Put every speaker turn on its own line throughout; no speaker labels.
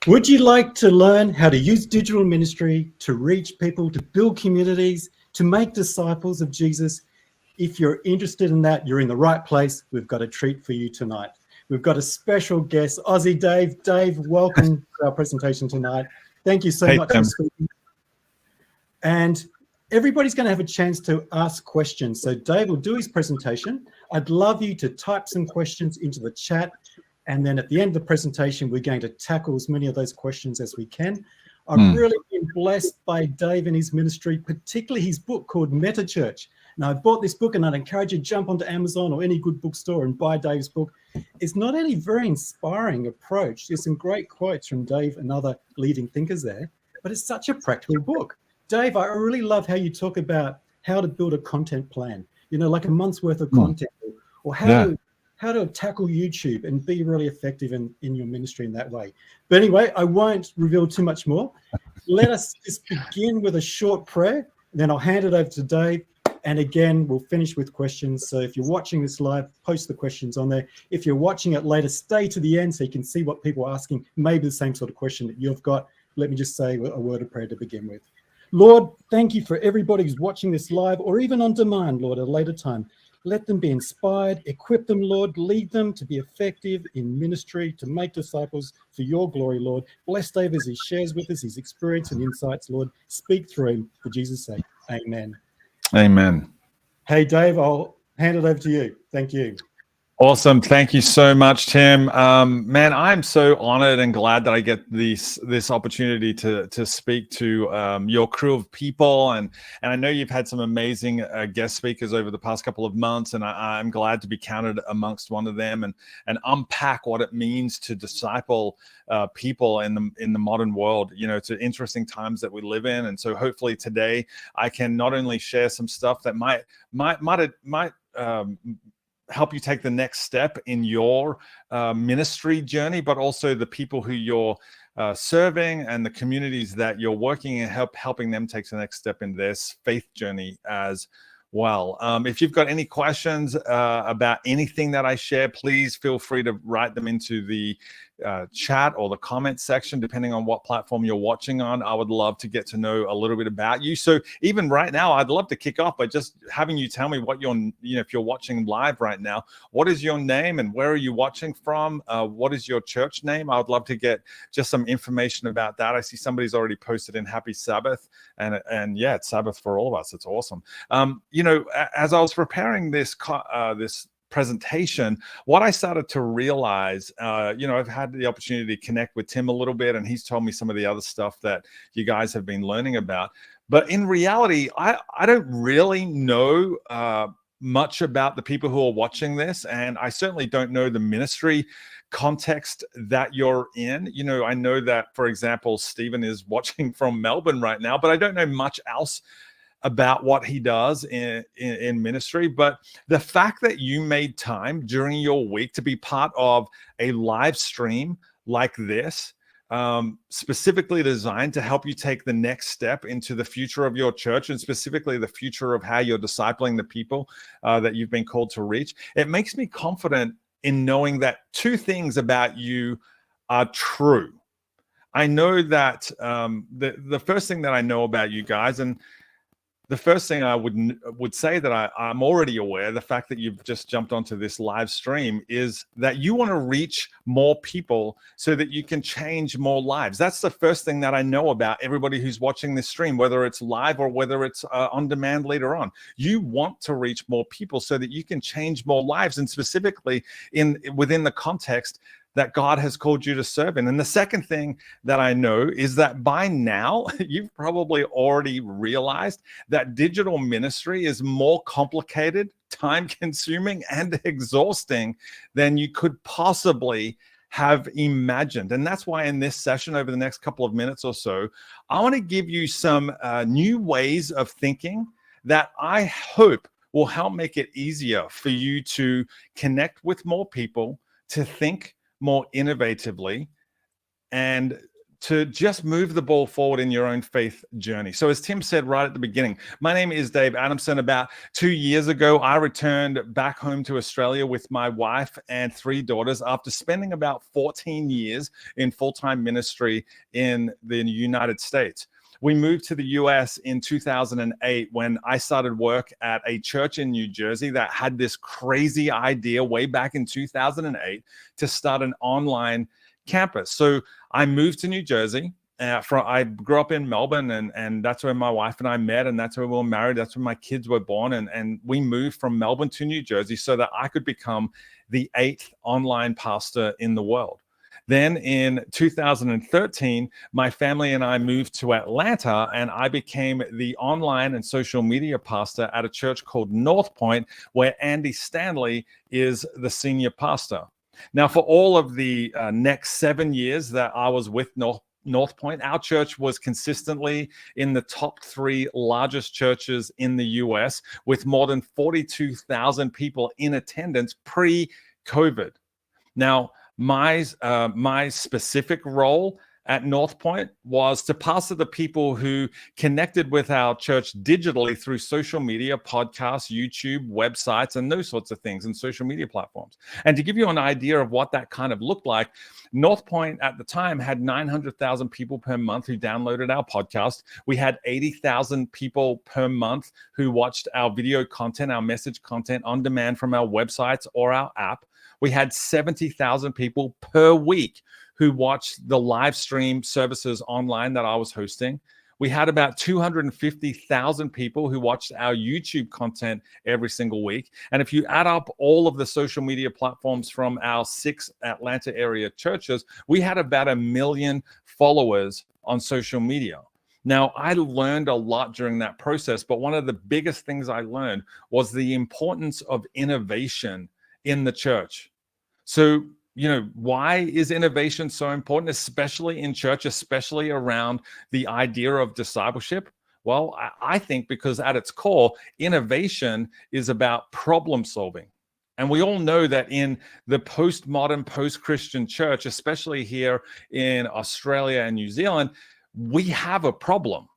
Would you like to learn how to use digital ministry to reach people, to build communities, to make disciples of Jesus? If you're interested in that, you're in the right place. We've got a treat for you tonight. We've got a special guest, Aussie Dave. Dave, welcome to our presentation tonight. Thank you so
Hey,
much
Tim.
for speaking. And everybody's going to have a chance to ask questions. So Dave will do his presentation. I'd love you to type some questions into the chat. And then at the end of the presentation, we're going to tackle as many of those questions as we can. I've really been blessed by Dave and his ministry, particularly his book called Meta Church. Now, I bought this book and I'd encourage you to jump onto Amazon or any good bookstore and buy Dave's book. It's not only a very inspiring approach, there's some great quotes from Dave and other leading thinkers there, but it's such a practical book. Dave, I really love how you talk about how to build a content plan, you know, like a month's worth of content, or how to tackle YouTube and be really effective in your ministry in that way. But anyway, I won't reveal too much more. Let us just begin with a short prayer, then I'll hand it over to Dave. And again, we'll finish with questions. So if you're watching this live, post the questions on there. If you're watching it later, stay to the end so you can see what people are asking, maybe the same sort of question that you've got. Let me just say a word of prayer to begin with. Lord, thank you for everybody who's watching this live or even on demand, Lord, at a later time. Let them be inspired, equip them, Lord, lead them to be effective in ministry, to make disciples for your glory, Lord. Bless Dave as he shares with us his experience and insights, Lord. Speak through him for Jesus' sake. Amen.
Amen.
Hey, Dave, I'll hand it over to you. Thank you.
Awesome. Thank you so much, Tim. Man, I'm so honored and glad that I get this opportunity to speak to your crew of people. And I know you've had some amazing guest speakers over the past couple of months, and I'm glad to be counted amongst one of them and unpack what it means to disciple people in the modern world. You know, it's interesting times that we live in. And so hopefully today I can not only share some stuff that might help you take the next step in your ministry journey, but also the people who you're serving and the communities that you're working in, helping them take the next step in their faith journey as well. If you've got any questions about anything that I share, please feel free to write them into the chat or the comment section, depending on what platform you're watching on. I would love to get to know a little bit about you. So even right now, I'd love to kick off by just having you tell me what if you're watching live right now, what is your name and where are you watching from? What is your church name? I would love to get just some information about that. I see somebody's already posted in Happy Sabbath, and yeah, it's Sabbath for all of us. It's awesome. As I was preparing this presentation, what I started to realize, I've had the opportunity to connect with Tim a little bit, and he's told me some of the other stuff that you guys have been learning about. But in reality, I don't really know much about the people who are watching this, and I certainly don't know the ministry context that you're in. You know, I know that, for example, Stephen is watching from Melbourne right now, but I don't know much else about what he does in ministry. But the fact that you made time during your week to be part of a live stream like this, specifically designed to help you take the next step into the future of your church, and specifically the future of how you're discipling the people that you've been called to reach, it makes me confident in knowing that two things about you are true. I know that the first thing that I know about you guys, and the first thing I would say that I'm already aware, the fact that you've just jumped onto this live stream, is that you want to reach more people so that you can change more lives. That's the first thing that I know about everybody who's watching this stream, whether it's live or whether it's on demand later on. You want to reach more people so that you can change more lives, and specifically within the context that God has called you to serve in. And the second thing that I know is that by now, you've probably already realized that digital ministry is more complicated, time-consuming, and exhausting than you could possibly have imagined. And that's why in this session, over the next couple of minutes or so, I want to give you some new ways of thinking that I hope will help make it easier for you to connect with more people, to think more innovatively, and to just move the ball forward in your own faith journey. So as Tim said right at the beginning, my name is Dave Adamson. About 2 years ago, I returned back home to Australia with my wife and 3 daughters after spending about 14 years in full-time ministry in the United States. We moved to the US in 2008 when I started work at a church in New Jersey that had this crazy idea way back in 2008 to start an online campus. So I moved to New Jersey. I grew up in Melbourne, and that's where my wife and I met, and that's where we were married. That's where my kids were born, and we moved from Melbourne to New Jersey so that I could become the 8th online pastor in the world. Then in 2013, my family and I moved to Atlanta, and I became the online and social media pastor at a church called North Point, where Andy Stanley is the senior pastor. Now, for all of the next 7 years that I was with North Point, our church was consistently in the top 3 largest churches in the US, with more than 42,000 people in attendance pre-COVID. Now, my specific role at North Point was to pastor the people who connected with our church digitally through social media, podcasts, YouTube, websites, and those sorts of things, and social media platforms. And to give you an idea of what that kind of looked like, North Point at the time had 900,000 people per month who downloaded our podcast. We had 80,000 people per month who watched our video content, our message content on demand from our websites or our app. We had 70,000 people per week who watched the live stream services online that I was hosting. We had about 250,000 people who watched our YouTube content every single week. And if you add up all of the social media platforms from our 6 Atlanta area churches, we had about 1 million followers on social media. Now, I learned a lot during that process, but one of the biggest things I learned was the importance of innovation in the church. So, why is innovation so important, especially in church, especially around the idea of discipleship? Well, I think because at its core, innovation is about problem solving. And we all know that in the postmodern, post-Christian church, especially here in Australia and New Zealand, we have a problem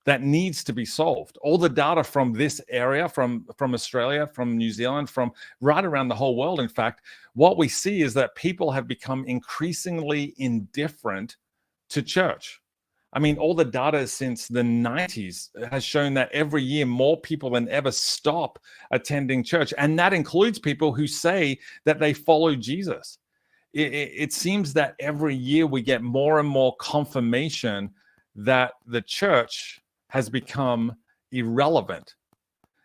that needs to be solved. All the data from this area, from Australia, from New Zealand, from right around the whole world, in fact, what we see is that people have become increasingly indifferent to church. I mean, all the data since the 90s has shown that every year more people than ever stop attending church. And that includes people who say that they follow Jesus. It seems that every year we get more and more confirmation that the church has become irrelevant.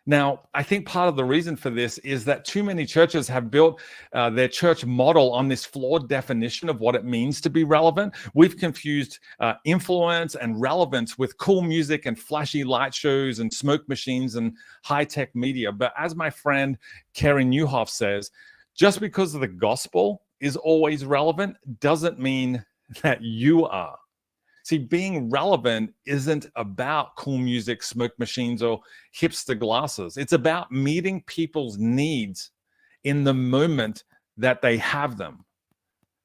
Now, I think part of the reason for this is that too many churches have built their church model on this flawed definition of what it means to be relevant. We've confused influence and relevance with cool music and flashy light shows and smoke machines and high-tech media. But as my friend Kerry Newhoff says, just because the gospel is always relevant doesn't mean that you are. See, being relevant isn't about cool music, smoke machines, or hipster glasses. It's about meeting people's needs in the moment that they have them.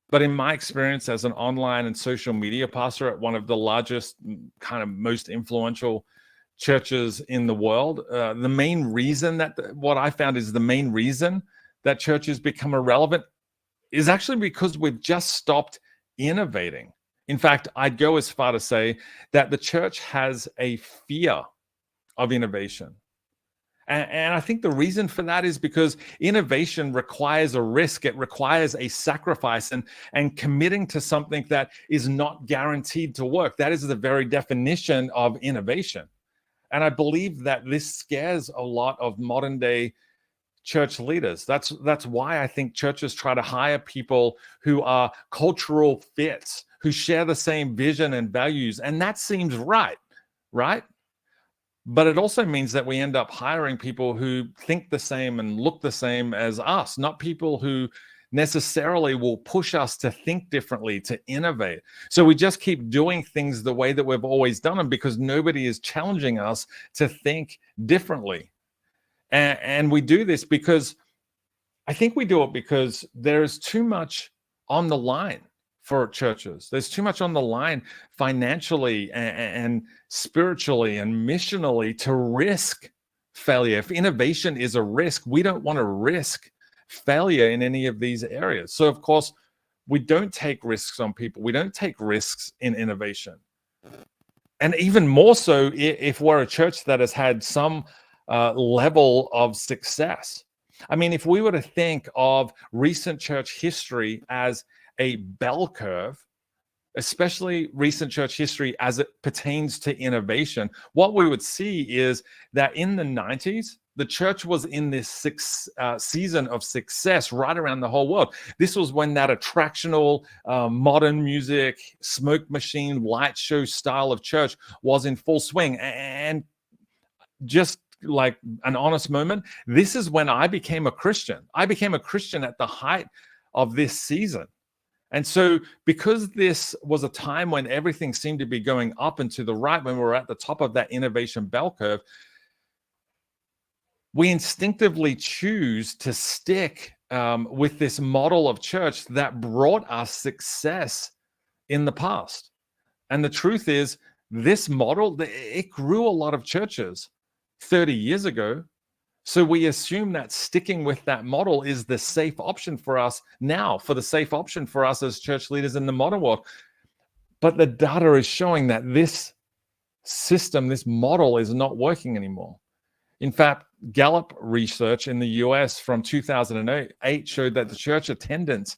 But in my experience as an online and social media pastor at one of the largest, kind of most influential churches in the world, the main reason what I found is the main reason that churches become irrelevant is actually because we've just stopped innovating. In fact, I'd go as far to say that the church has a fear of innovation. And I think the reason for that is because innovation requires a risk. It requires a sacrifice and committing to something that is not guaranteed to work. That is the very definition of innovation. And I believe that this scares a lot of modern day church leaders. That's why I think churches try to hire people who are cultural fits, who share the same vision and values. And that seems right? But it also means that we end up hiring people who think the same and look the same as us, not people who necessarily will push us to think differently, to innovate. So we just keep doing things the way that we've always done them because nobody is challenging us to think differently. And we do this because I think we do it because there's too much on the line for churches. There's too much on the line financially and spiritually and missionally to risk failure. If innovation is a risk, we don't want to risk failure in any of these areas. So of course, we don't take risks on people. We don't take risks in innovation. And even more so if we're a church that has had some level of success. I mean, if we were to think of recent church history as a bell curve, especially recent church history as it pertains to innovation, what we would see is that in the 90s, the church was in this season of success right around the whole world. This was when that attractional, modern music, smoke machine, light show style of church was in full swing. And just like an honest moment, this is when I became a Christian. I became a Christian at the height of this season. And so because this was a time when everything seemed to be going up and to the right, when we were at the top of that innovation bell curve, we instinctively choose to stick with this model of church that brought us success in the past. And the truth is, this model, it grew a lot of churches 30 years ago. So we assume that sticking with that model is the safe option for us now, for the safe option for us as church leaders in the modern world. But the data is showing that this system, this model is not working anymore. In fact, Gallup research in the US from 2008 showed that the church attendance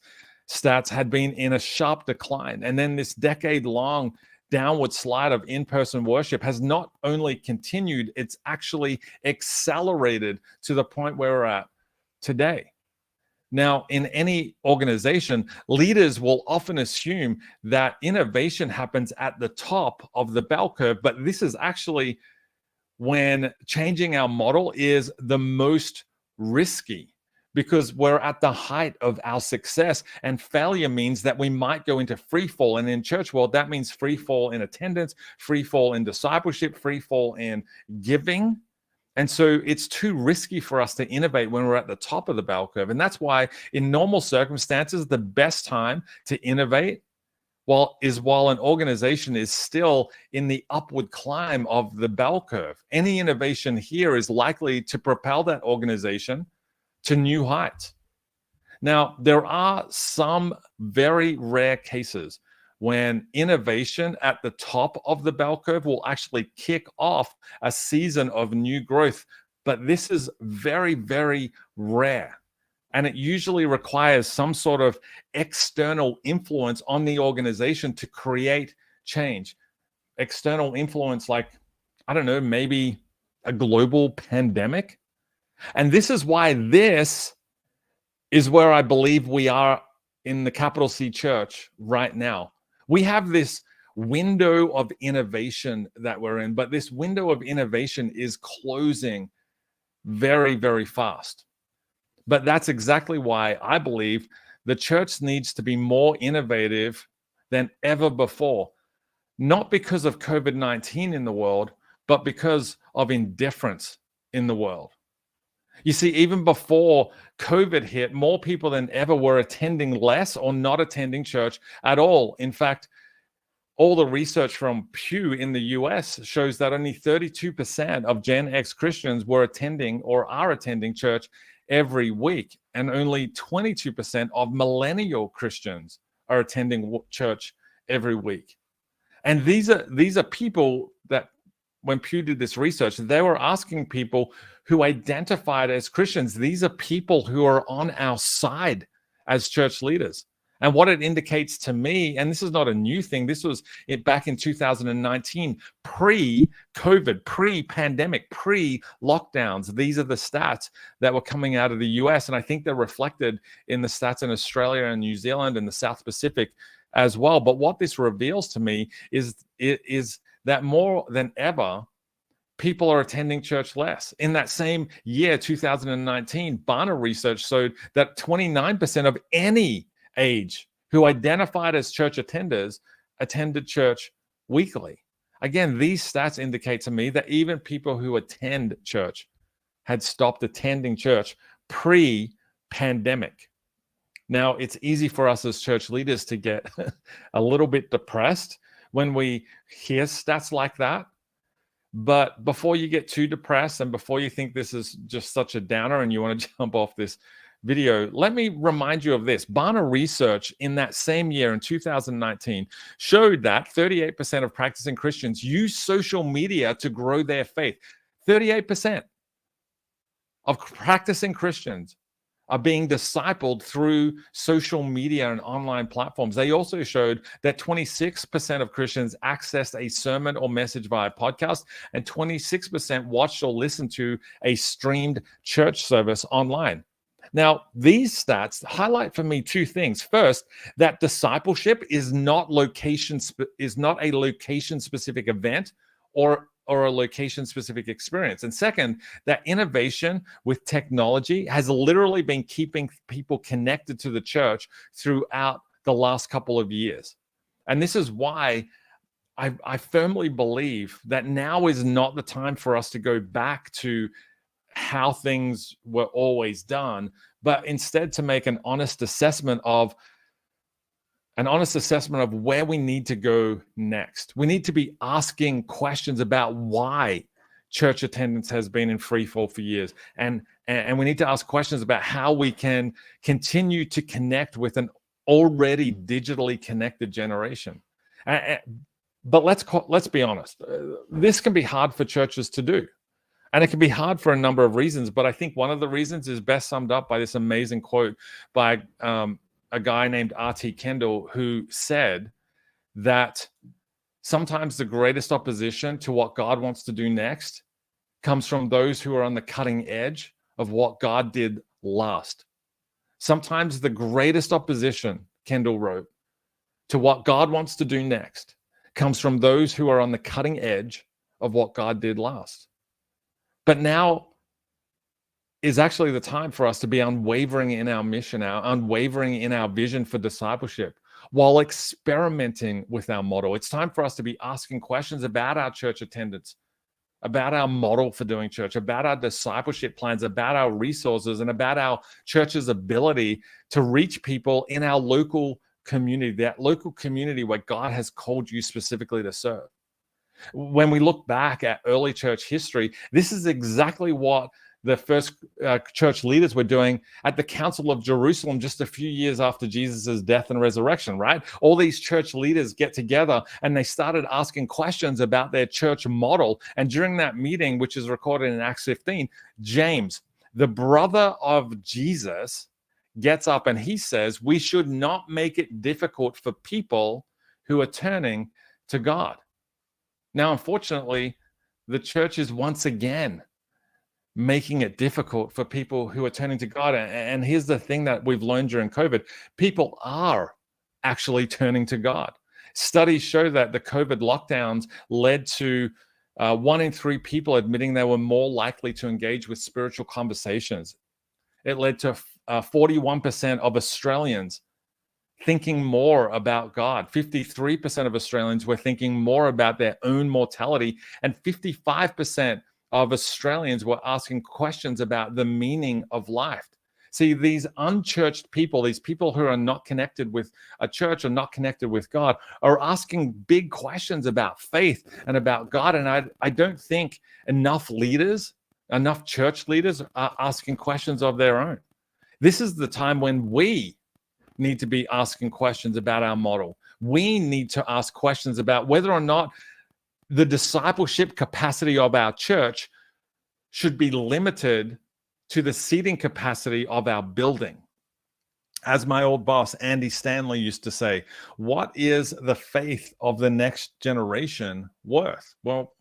stats had been in a sharp decline. And then this decade-long downward slide of in-person worship has not only continued, it's actually accelerated to the point where we're at today. Now, in any organization, leaders will often assume that innovation happens at the top of the bell curve, but this is actually when changing our model is the most risky, because we're at the height of our success, and failure means that we might go into free fall. And in church world, that means free fall in attendance, free fall in discipleship, free fall in giving. And so it's too risky for us to innovate when we're at the top of the bell curve. And that's why in normal circumstances, the best time to innovate while an organization is still in the upward climb of the bell curve. Any innovation here is likely to propel that organization to new heights. Now, there are some very rare cases when innovation at the top of the bell curve will actually kick off a season of new growth. But this is very, very rare. And it usually requires some sort of external influence on the organization to create change. External influence like, I don't know, maybe a global pandemic. And this is why this is where I believe we are in the capital C church right now. We have this window of innovation that we're in, but this window of innovation is closing very, very fast. But that's exactly why I believe the church needs to be more innovative than ever before. Not because of COVID-19 in the world, but because of indifference in the world. You see, even before COVID hit, more people than ever were attending less or not attending church at all. In fact, all the research from Pew in the US shows that only 32% of Gen X Christians were attending or are attending church every week, and only 22% of millennial Christians are attending church every week. And these are people that, when Pew did this research, they were asking people who identified as Christians. These are people who are on our side as church leaders. And what it indicates to me, and this is not a new thing, this was it back in 2019, pre-COVID, pre-pandemic, pre-lockdowns. These are the stats that were coming out of the US. And I think they're reflected in the stats in Australia and New Zealand and the South Pacific as well. But what this reveals to me is that more than ever, people are attending church less. In that same year, 2019, Barna research showed that 29% of any age who identified as church attenders attended church weekly. Again, these stats indicate to me that even people who attend church had stopped attending church pre-pandemic. Now, it's easy for us as church leaders to get a little bit depressed when we hear stats like that. But before you get too depressed and before you think this is just such a downer and you want to jump off this video, let me remind you of this. Barna research in that same year, in 2019, showed that 38% of practicing Christians use social media to grow their faith. 38% of practicing Christians are being discipled through social media and online platforms. They also showed that 26% of Christians accessed a sermon or message via podcast, and 26% watched or listened to a streamed church service online. Now, these stats highlight for me two things. First, that discipleship is not a location-specific event or a location-specific experience. And second, that innovation with technology has literally been keeping people connected to the church throughout the last couple of years. And this is why I firmly believe that now is not the time for us to go back to how things were always done, but instead to make an honest assessment of where we need to go next. We need to be asking questions about why church attendance has been in free fall for years. And we need to ask questions about how we can continue to connect with an already digitally connected generation. But let's be honest. This can be hard for churches to do. And it can be hard for a number of reasons, but I think one of the reasons is best summed up by this amazing quote by a guy named R.T. Kendall, who said that sometimes the greatest opposition to what God wants to do next comes from those who are on the cutting edge of what God did last. Sometimes the greatest opposition, Kendall wrote, to what God wants to do next comes from those who are on the cutting edge of what God did last. But now is actually the time for us to be unwavering in our mission, unwavering in our vision for discipleship, while experimenting with our model. It's time for us to be asking questions about our church attendance, about our model for doing church, about our discipleship plans, about our resources, and about our church's ability to reach people in our local community, that local community where God has called you specifically to serve. When we look back at early church history, this is exactly what the first church leaders were doing at the Council of Jerusalem just a few years after Jesus' death and resurrection, right? All these church leaders get together and they started asking questions about their church model. And during that meeting, which is recorded in Acts 15, James, the brother of Jesus, gets up and he says, we should not make it difficult for people who are turning to God. Now, unfortunately, the church is once again making it difficult for people who are turning to God. And here's the thing that we've learned during COVID. People are actually turning to God. Studies show that the COVID lockdowns led to 1 in 3 people admitting they were more likely to engage with spiritual conversations. It led to 41% of Australians thinking more about God. 53% of Australians were thinking more about their own mortality, and 55% of Australians were asking questions about the meaning of life. See, these unchurched people, these people who are not connected with a church or not connected with God, are asking big questions about faith and about God. And I don't think enough church leaders are asking questions of their own. This is the time when we need to be asking questions about our model. We need to ask questions about whether or not the discipleship capacity of our church should be limited to the seating capacity of our building. As my old boss, Andy Stanley, used to say, what is the faith of the next generation worth? Well,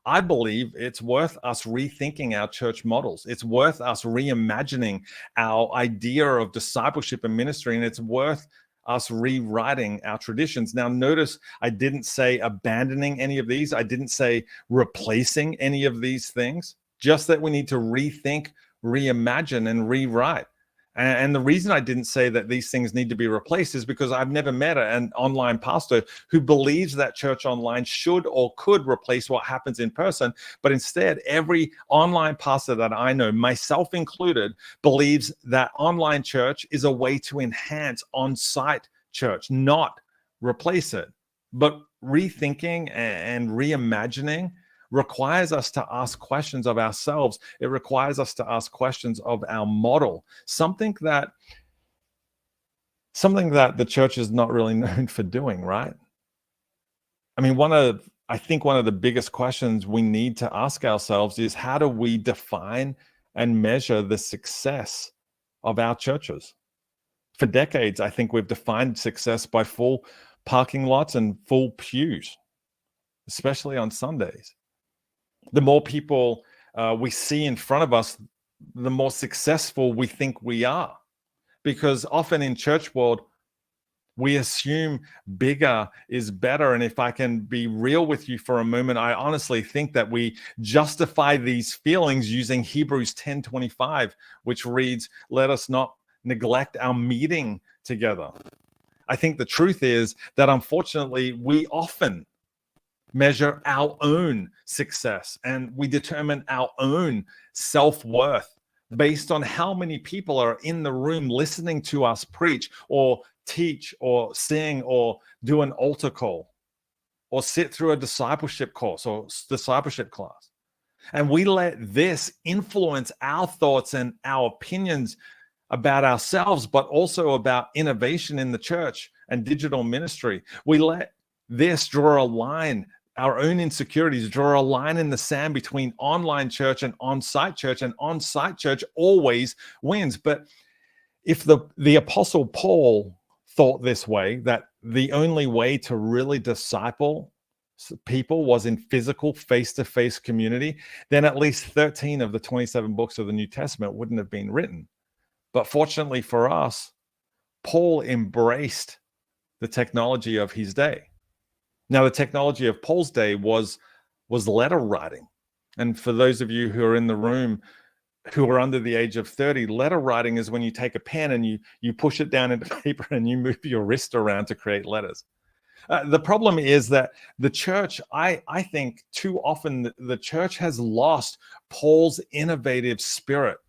I believe it's worth us rethinking our church models. It's worth us reimagining our idea of discipleship and ministry, and it's worth us rewriting our traditions. Now, notice I didn't say abandoning any of these. I didn't say replacing any of these things, just that we need to rethink, reimagine, and rewrite. And the reason I didn't say that these things need to be replaced is because I've never met an online pastor who believes that church online should or could replace what happens in person. But instead, every online pastor that I know, myself included, believes that online church is a way to enhance on-site church, not replace it. But rethinking and reimagining requires us to ask questions of ourselves. It requires us to ask questions of our model, something that the church is not really known for doing, right? I mean, I think one of the biggest questions we need to ask ourselves is, how do we define and measure the success of our churches? For decades, I think we've defined success by full parking lots and full pews, especially on Sundays. The more people we see in front of us, the more successful we think we are. Because often in church world, we assume bigger is better. And if I can be real with you for a moment, I honestly think that we justify these feelings using Hebrews 10:25, which reads, "Let us not neglect our meeting together." I think the truth is that unfortunately, we often measure our own success and we determine our own self-worth based on how many people are in the room listening to us preach or teach or sing or do an altar call or sit through a discipleship course or discipleship class. And we let this influence our thoughts and our opinions about ourselves, but also about innovation in the church and digital ministry. We let this draw a line, our own insecurities draw a line in the sand between online church and on-site church, and on-site church always wins. But if the Apostle Paul thought this way, that the only way to really disciple people was in physical face-to-face community, then at least 13 of the 27 books of the New Testament wouldn't have been written. But fortunately for us, Paul embraced the technology of his day. Now, the technology of Paul's day was letter writing. And for those of you who are in the room who are under the age of 30, letter writing is when you take a pen and you push it down into paper and you move your wrist around to create letters. The problem is that the church, I think too often the church has lost Paul's innovative spirit.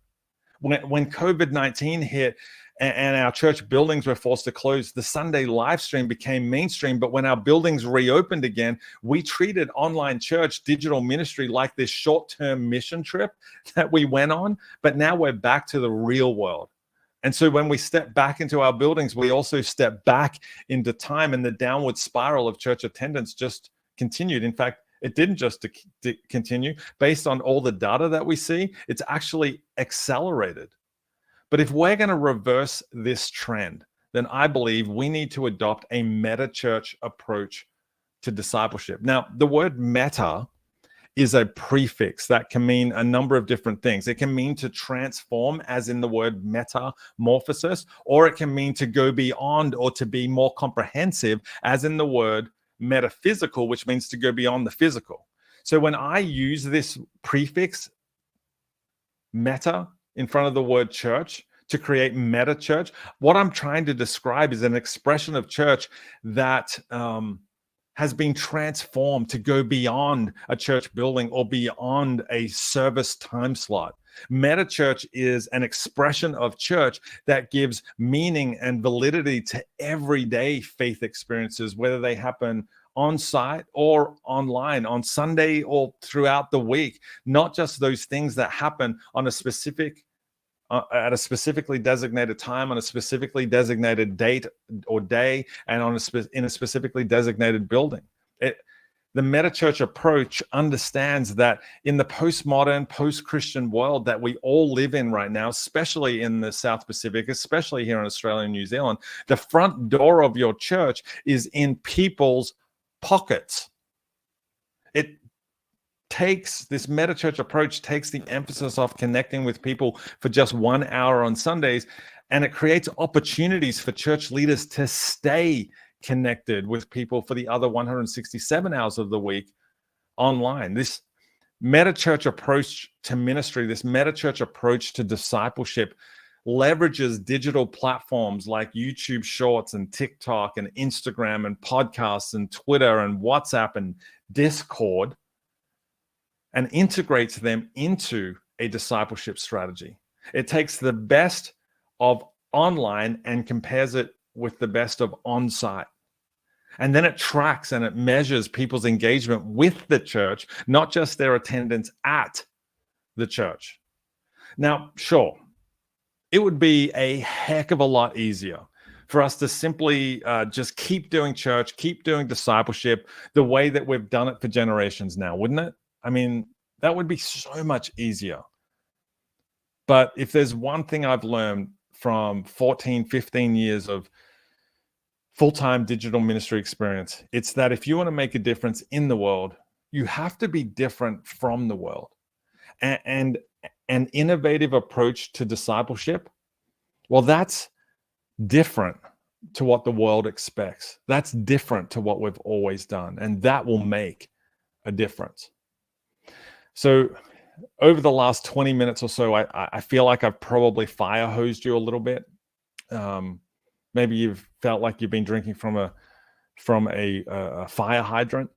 When COVID-19 hit and our church buildings were forced to close, the Sunday live stream became mainstream. But when our buildings reopened again, we treated online church, digital ministry like this short-term mission trip that we went on. But now we're back to the real world. And so when we step back into our buildings, we also step back into time, and the downward spiral of church attendance just continued. In fact, it didn't just continue. Based on all the data that we see, it's actually accelerated. But if we're going to reverse this trend, then I believe we need to adopt a meta-church approach to discipleship. Now, the word meta is a prefix that can mean a number of different things. It can mean to transform, as in the word metamorphosis, or it can mean to go beyond or to be more comprehensive, as in the word metaphysical, which means to go beyond the physical. So when I use this prefix meta in front of the word church to create meta church, what I'm trying to describe is an expression of church that has been transformed to go beyond a church building or beyond a service time slot. Meta church is an expression of church that gives meaning and validity to everyday faith experiences, whether they happen on site or online, on Sunday or throughout the week, not just those things that happen on a specific at a specifically designated time, on a specifically designated date or day, and in a specifically designated building. The meta-church approach understands that in the postmodern, post-Christian world that we all live in right now, especially in the South Pacific, especially here in Australia and New Zealand, the front door of your church is in people's pockets. This meta-church approach takes the emphasis off connecting with people for just 1 hour on Sundays, and it creates opportunities for church leaders to stay connected with people for the other 167 hours of the week online. This meta-church approach to ministry, this meta-church approach to discipleship leverages digital platforms like YouTube Shorts and TikTok and Instagram and podcasts and Twitter and WhatsApp and Discord and integrates them into a discipleship strategy. It takes the best of online and compares it with the best of on-site. And then it tracks and it measures people's engagement with the church, not just their attendance at the church. Now, sure, it would be a heck of a lot easier for us to simply just keep doing church, keep doing discipleship the way that we've done it for generations now, wouldn't it? I mean, that would be so much easier. But if there's one thing I've learned from 14, 15 years of full-time digital ministry experience, it's that if you want to make a difference in the world, you have to be different from the world. And an innovative approach to discipleship, well, that's different to what the world expects. That's different to what we've always done, and that will make a difference. So over the last 20 minutes or so, I feel like I've probably fire hosed you a little bit. Maybe you've felt like you've been drinking from a fire hydrant.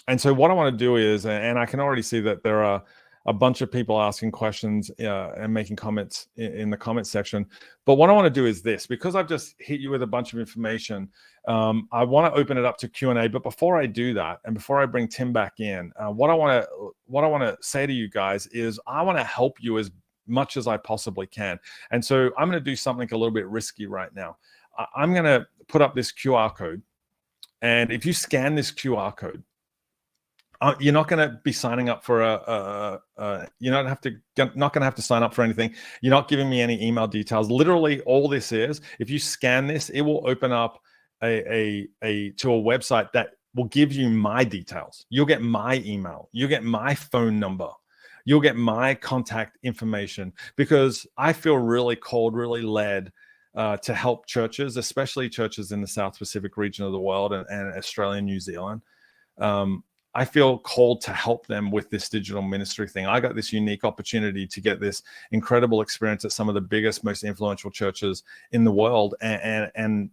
And so what I want to do is, and I can already see that there are a bunch of people asking questions and making comments in the comment section. But what I want to do is this, because I've just hit you with a bunch of information, I want to open it up to Q&A. But before I do that, and before I bring Tim back in, what I want to say to you guys is I want to help you as much as I possibly can. And so I'm going to do something a little bit risky right now. I'm going to put up this QR code. And if you scan this QR code, you're not going to be signing up for you're not going to have to sign up for anything. You're not giving me any email details. Literally, all this is, if you scan this, it will open up to a website that will give you my details. You'll get my email. You'll get my phone number. You'll get my contact information, because I feel really called, really led to help churches, especially churches in the South Pacific region of the world and Australia and New Zealand. I feel called to help them with this digital ministry thing. I got this unique opportunity to get this incredible experience at some of the biggest, most influential churches in the world. And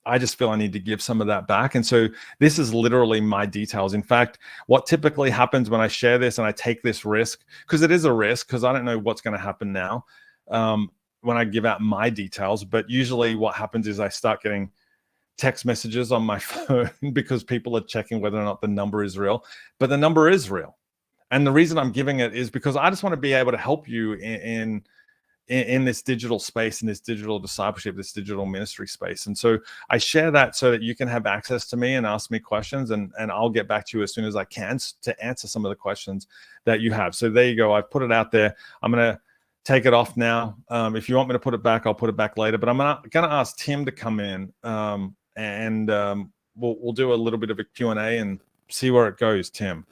I just feel I need to give some of that back. And so this is literally my details. In fact, what typically happens when I share this and I take this risk, because it is a risk, because I don't know what's going to happen now when I give out my details. But usually what happens is I start getting text messages on my phone because people are checking whether or not the number is real. But the number is real. And the reason I'm giving it is because I just want to be able to help you in this digital space, in this digital discipleship, this digital ministry space. And so I share that so that you can have access to me and ask me questions, and I'll get back to you as soon as I can to answer some of the questions that you have. So there you go. I've put it out there. I'm going to take it off now. If you want me to put it back, I'll put it back later. But I'm going to ask Tim to come in. And we'll do a little bit of a Q&A and see where it goes, Tim.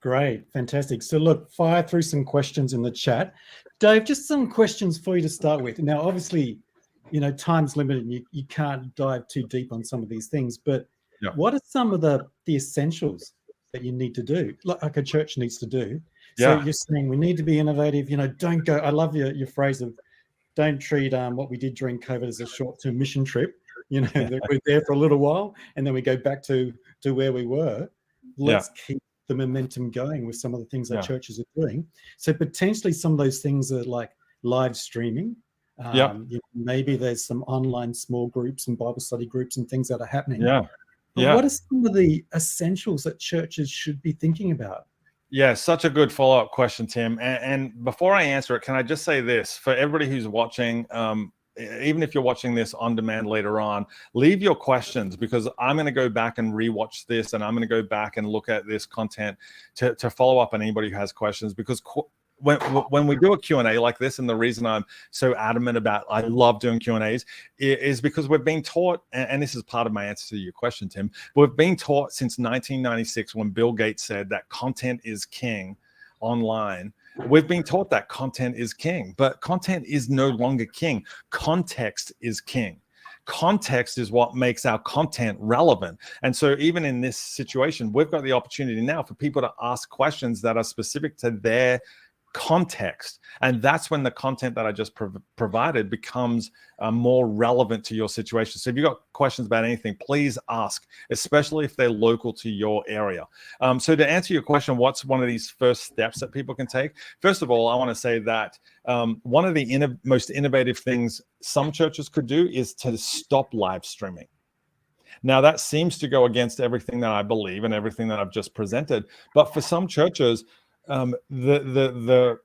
Great, fantastic. So look, fire through some questions in the chat. Dave, just some questions for you to start with. Now, obviously, time's limited and you can't dive too deep on some of these things, but what are some of the essentials that you need to do, like a church needs to do? So you're saying we need to be innovative, don't go, I love your phrase of don't treat what we did during COVID as a short-term mission trip. That we're there for a little while and then we go back to where we were. Let's keep the momentum going with some of the things that churches are doing. So potentially some of those things are like live streaming. Maybe there's some online small groups and Bible study groups and things that are happening. What are some of the essentials that churches should be thinking about?
Yeah, such a good follow-up question, Tim. And before I answer it, can I just say this for everybody who's watching? Even if you're watching this on demand later on, leave your questions, because I'm going to go back and rewatch this, and I'm going to go back and look at this content to follow up on anybody who has questions. Because when we do a Q&A like this, and the reason I'm so adamant about I love doing Q&As is because we've been taught, and this is part of my answer to your question, Tim, we've been taught since 1996 when Bill Gates said that content is king online. We've been taught that content is king, but content is no longer king. Context is king. Context is what makes our content relevant. And so even in this situation, we've got the opportunity now for people to ask questions that are specific to their context. And that's when the content that I just provided becomes more relevant to your situation. So if you've got questions about anything, please ask, especially if they're local to your area. So to answer your question, what's one of these first steps that people can take? First of all, I want to say that one of the most innovative things some churches could do is to stop live streaming. Now, that seems to go against everything that I believe and everything that I've just presented. But for some churches, the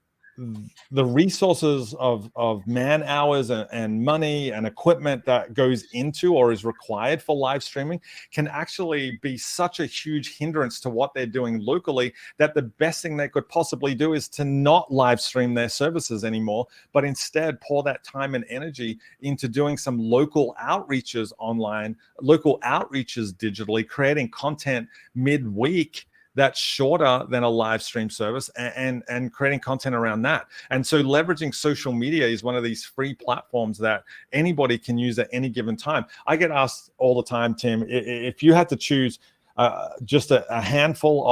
resources of man hours and money and equipment that goes into or is required for live streaming can actually be such a huge hindrance to what they're doing locally, that the best thing they could possibly do is to not live stream their services anymore, but instead pour that time and energy into doing some local outreaches online, local outreaches digitally, creating content midweek that's shorter than a live stream service, and creating content around that. And so leveraging social media is one of these free platforms that anybody can use at any given time. I get asked all the time, Tim, if you had to choose just a handful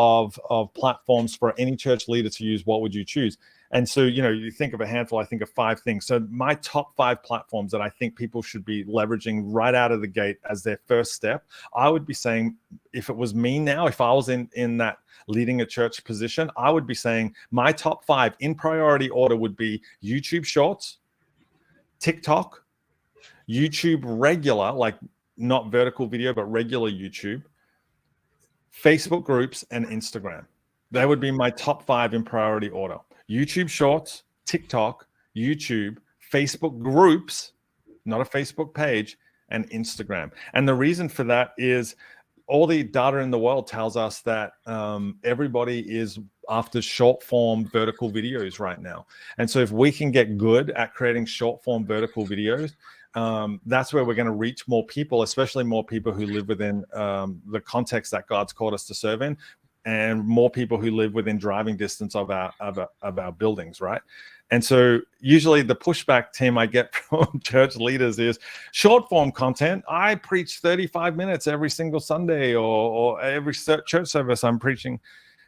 of platforms for any church leader to use, what would you choose? And so, you think of a handful, I think of 5 things. So my top 5 platforms that I think people should be leveraging right out of the gate as their first step, I would be saying, if it was me now, if I was in that leading a church position, I would be saying my top 5 in priority order would be YouTube Shorts, TikTok, YouTube regular, like not vertical video, but regular YouTube, Facebook groups, and Instagram. They would be my top 5 in priority order. YouTube Shorts, TikTok, YouTube, Facebook groups, not a Facebook page, and Instagram. And the reason for that is all the data in the world tells us that everybody is after short form vertical videos right now. And so if we can get good at creating short form vertical videos, that's where we're going to reach more people, especially more people who live within the context that God's called us to serve in, and more people who live within driving distance of our buildings, right? And so usually the pushback, Tim, I get from church leaders is short form content. I preach 35 minutes every single Sunday, or every church service I'm preaching,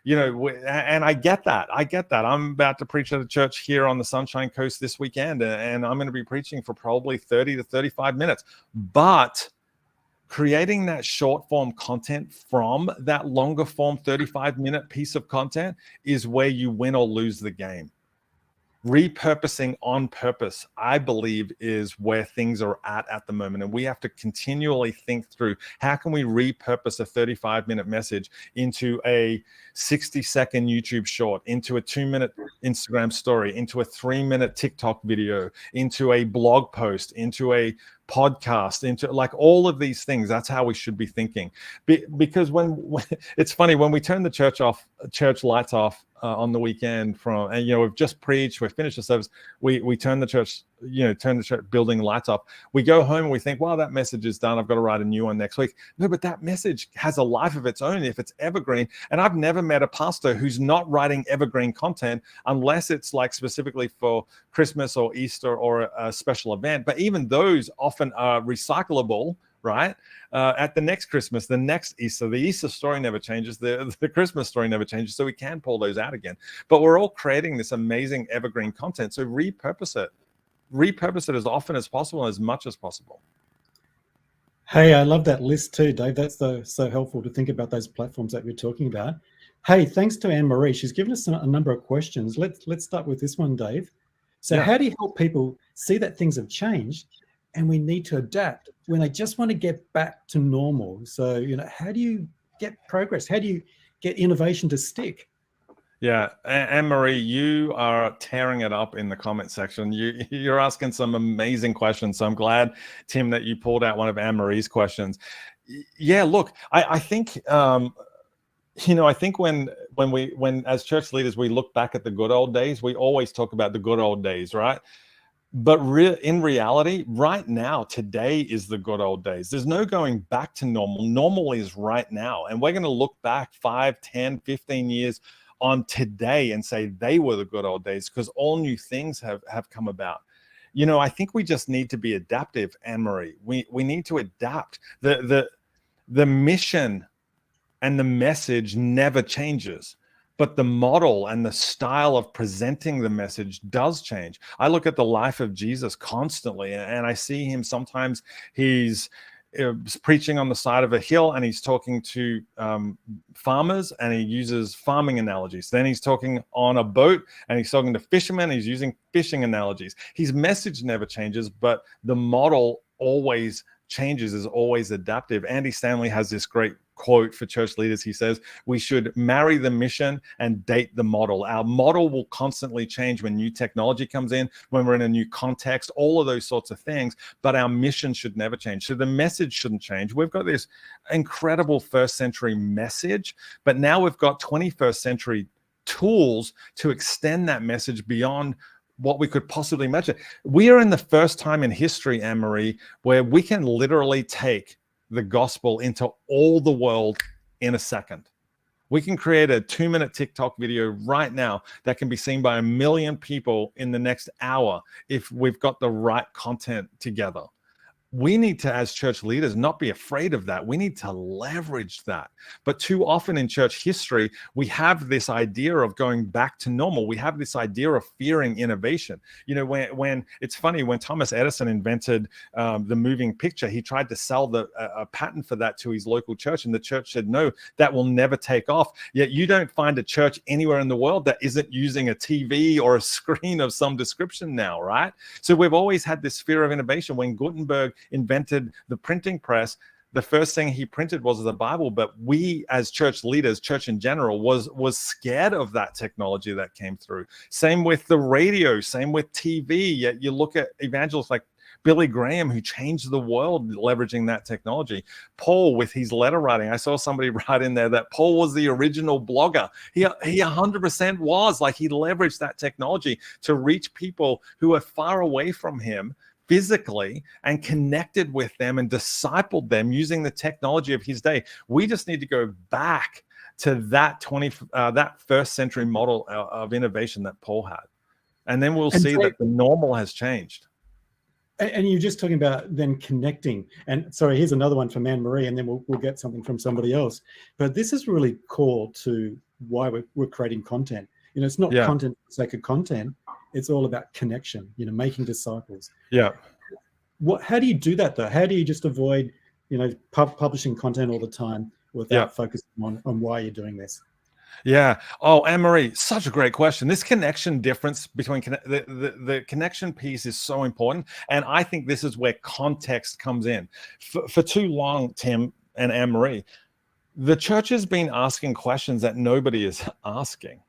and I get that. I'm about to preach at a church here on the Sunshine Coast this weekend, and I'm going to be preaching for probably 30 to 35 minutes. But creating that short form content from that longer form 35-minute piece of content is where you win or lose the game. Repurposing on purpose, I believe, is where things are at the moment. And we have to continually think through, how can we repurpose a 35-minute message into a 60-second YouTube short, into a 2-minute Instagram story, into a 3-minute TikTok video, into a blog post, into a podcast, into like all of these things. That's how we should be thinking. Because when it's funny, when we turn the church lights off on the weekend and we've just preached, we've finished the service, we turn the church building lights off. We go home and we think, well, that message is done. I've got to write a new one next week. No, but that message has a life of its own if it's evergreen. And I've never met a pastor who's not writing evergreen content unless it's like specifically for Christmas or Easter or a special event. But even those often are recyclable, right? At the next Christmas, the next Easter, the Easter story never changes. The Christmas story never changes. So we can pull those out again. But we're all creating this amazing evergreen content. So repurpose it as often as possible, as much as possible.
Hey, I love that list too, Dave. That's so helpful to think about those platforms that we're talking about. Hey, thanks to Anne-Marie. She's given us a number of questions. Let's start with this one, Dave. So how do you help people see that things have changed and we need to adapt when they just want to get back to normal? So, how do you get progress? How do you get innovation to stick?
Yeah, Anne-Marie, you are tearing it up in the comment section. You're asking some amazing questions. So I'm glad, Tim, that you pulled out one of Anne-Marie's questions. Yeah, look, I think, I think when as church leaders, we look back at the good old days, we always talk about the good old days, right? But in reality, right now, today is the good old days. There's no going back to normal. Normal is right now. And we're going to look back 5, 10, 15 years on today and say they were the good old days, because all new things have come about. I think we just need to be adaptive, Anne-Marie. We need to adapt. The mission and the message never changes. but the model and the style of presenting the message does change. I look at the life of Jesus constantly, and I see him sometimes he's preaching on the side of a hill, and he's talking to farmers, and he uses farming analogies. Then he's talking on a boat, and he's talking to fishermen, he's using fishing analogies. His message never changes, but the model always changes, is always adaptive. Andy Stanley has this great quote for church leaders. He says, we should marry the mission and date the model. Our model will constantly change when new technology comes in, when we're in a new context, all of those sorts of things, but our mission should never change. So the message shouldn't change. We've got this incredible first century message, but now we've got 21st century tools to extend that message beyond what we could possibly imagine. We are in the first time in history, Anne-Marie, where we can literally take the gospel into all the world in a second. We can create a 2-minute TikTok video right now that can be seen by 1 million people in the next hour if we've got the right content together. We need to, as church leaders, not be afraid of that. We need to leverage that. But too often in church history, we have this idea of going back to normal. We have this idea of fearing innovation. You know, when it's funny, when Thomas Edison invented the moving picture, he tried to sell a patent for that to his local church, and the church said, no, that will never take off. Yet you don't find a church anywhere in the world that isn't using a TV or a screen of some description now, right? So we've always had this fear of innovation. When Gutenberg invented the printing press, the first thing he printed was the Bible, but we as church leaders, church in general, was scared of that technology that came through. Same with the radio, same with TV. Yet you look at evangelists like Billy Graham, who changed the world leveraging that technology. Paul with his letter writing. I saw somebody write in there that Paul was the original blogger. He 100% was. Like, he leveraged that technology to reach people who are far away from him physically and connected with them and discipled them using the technology of his day. We just need to go back to that first century model of innovation that Paul had. And then we'll see that the normal has changed.
And you're just talking about then connecting. And sorry, here's another one from Anne-Marie, and then we'll get something from somebody else. But this is really core to why we're creating content. You know, it's not content for the sake of content. It's all about connection, you know, making disciples.
Yeah.
How do you do that, though? How do you just avoid, you know, publishing content all the time without focusing on why you're doing this?
Yeah. Oh, Anne-Marie, such a great question. This connection difference between the connection piece is so important. And I think this is where context comes in. For too long, Tim and Anne-Marie, the church has been asking questions that nobody is asking.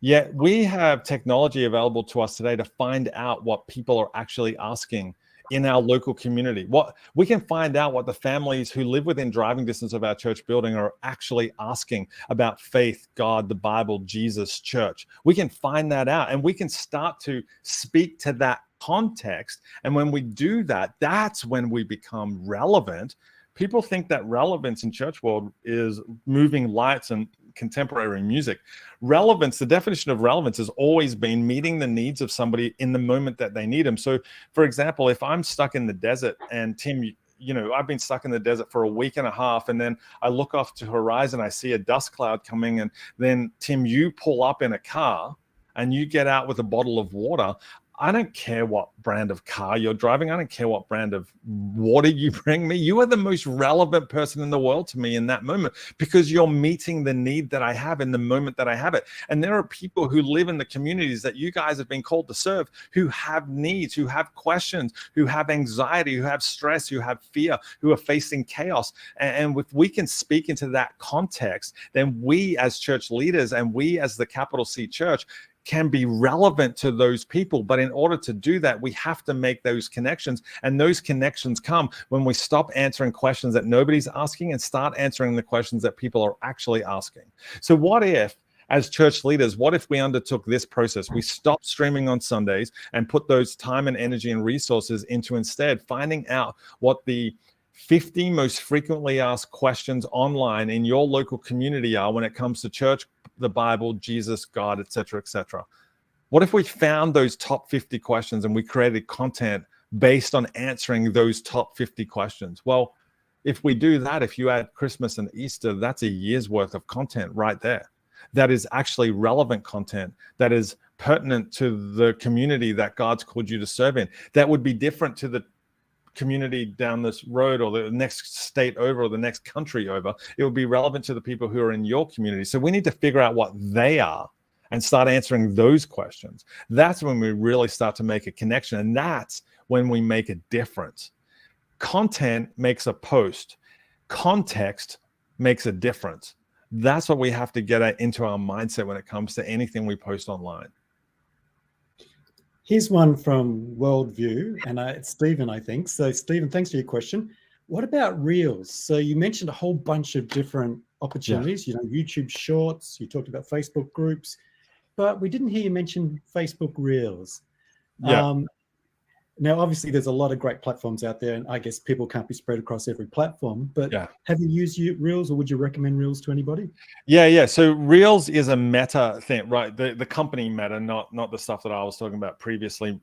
Yet we have technology available to us today to find out what people are actually asking in our local community. What we can find out what the families who live within driving distance of our church building are actually asking about faith, God, the Bible, Jesus, church. We can find that out, and we can start to speak to that context. And when we do that, that's when we become relevant. People think that relevance in church world is moving lights and contemporary music. Relevance, the definition of relevance has always been meeting the needs of somebody in the moment that they need them. So, for example, if I'm stuck in the desert, and Tim, you know, I've been stuck in the desert for a week and a half, and then I look off to the horizon, I see a dust cloud coming, and then Tim, you pull up in a car and you get out with a bottle of water. I don't care what brand of car you're driving. I don't care what brand of water you bring me. You are the most relevant person in the world to me in that moment, because you're meeting the need that I have in the moment that I have it. And there are people who live in the communities that you guys have been called to serve, who have needs, who have questions, who have anxiety, who have stress, who have fear, who are facing chaos. And if we can speak into that context, then we as church leaders and we as the capital C church can be relevant to those people. But in order to do that, we have to make those connections. And those connections come when we stop answering questions that nobody's asking and start answering the questions that people are actually asking. So what if, as church leaders, what if we undertook this process? We stopped streaming on Sundays and put those time and energy and resources into instead finding out what the 50 most frequently asked questions online in your local community are when it comes to church, the Bible, Jesus, God, etc., etc. What if we found those top 50 questions and we created content based on answering those top 50 questions? Well, if we do that, if you add Christmas and Easter, that's a year's worth of content right there. that is actually relevant content, that is pertinent to the community that God's called you to serve in, that would be different to the community down this road or the next state over or the next country over. It would be relevant to the people who are in your community. So we need to figure out what they are and start answering those questions. That's when we really start to make a connection, and that's when we make a difference. Content makes a post. Context makes a difference. That's what we have to get into our mindset when it comes to anything we post online.
Here's one from Worldview, and it's Stephen, I think. So Stephen, thanks for your question. What about Reels? So you mentioned a whole bunch of different opportunities, YouTube Shorts, you talked about Facebook groups, but we didn't hear you mention Facebook Reels.
Yeah.
Now, obviously, there's a lot of great platforms out there, and I guess people can't be spread across every platform, but have you used Reels, or would you recommend Reels to anybody?
Yeah. So Reels is a Meta thing, right? The company Meta, not the stuff that I was talking about previously.